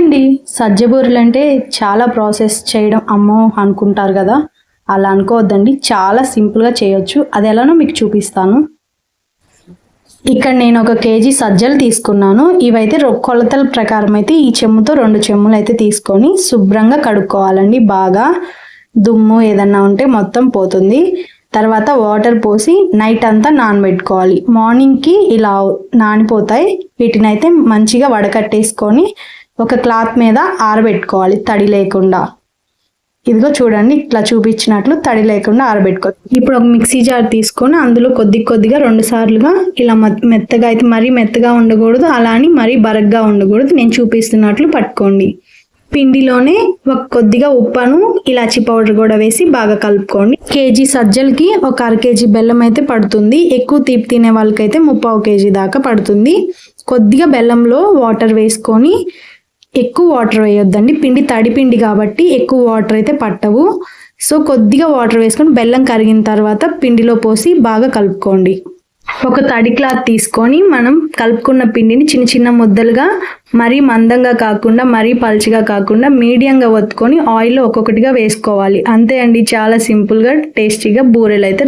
ఏంటండి సజ్జ బూరెలు అంటే చాలా ప్రాసెస్ చేయడం అమ్మో అనుకుంటారు కదా. అలా అనుకోవద్దండి, చాలా సింపుల్గా చేయొచ్చు. అది ఎలానో మీకు చూపిస్తాను. ఇక్కడ నేను 1 కేజీ సజ్జలు తీసుకున్నాను. ఇవైతే కొలతల ప్రకారం అయితే ఈ చెమ్ముతో 2 చెమ్ములు అయితే తీసుకొని శుభ్రంగా కడుక్కోవాలండి. బాగా దుమ్ము ఏదన్నా ఉంటే మొత్తం పోతుంది. తర్వాత వాటర్ పోసి నైట్ అంతా నానబెట్టుకోవాలి. మార్నింగ్కి ఇలా నానిపోతాయి. వీటిని అయితే మంచిగా వడకట్టేసుకొని ఒక క్లాత్ మీద ఆరబెట్టుకోవాలి తడి లేకుండా. ఇదిగో చూడండి, ఇట్లా చూపించినట్లు తడి లేకుండా ఆరబెట్టుకోవాలి. ఇప్పుడు ఒక మిక్సీ జార్ తీసుకొని అందులో కొద్దిగా 2 సార్లుగా ఇలా మెత్తగా అయితే మరీ మెత్తగా ఉండకూడదు, అలా అని మరీ బరగ్గా ఉండకూడదు. నేను చూపిస్తున్నట్లు పట్టుకోండి. పిండిలోనే కొద్దిగా ఉప్పును ఇలాచి పౌడర్ కూడా వేసి బాగా కలుపుకోండి. కేజీ సజ్జలకి ఒక 1/2 కేజీ బెల్లం అయితే పడుతుంది. ఎక్కువ తీపి తినే వాళ్ళకైతే 3/4 కేజీ దాకా పడుతుంది. కొద్దిగా బెల్లంలో వాటర్ వేసుకొని, ఎక్కువ వాటర్ వేయొద్దండి, పిండి తడి పిండి కాబట్టి ఎక్కువ వాటర్ అయితే పట్టవు. సో కొద్దిగా వాటర్ వేసుకొని బెల్లం కరిగిన తర్వాత పిండిలో పోసి బాగా కలుపుకోండి. ఒక తడి క్లాత్ తీసుకొని మనం కలుపుకున్న పిండిని చిన్న చిన్న ముద్దలుగా, మరీ మందంగా కాకుండా మరీ పల్చగా కాకుండా మీడియంగా ఒత్తుకొని ఆయిల్లో ఒక్కొక్కటిగా వేసుకోవాలి. అంతే అండి, చాలా సింపుల్గా టేస్టీగా బూరెలు అయితే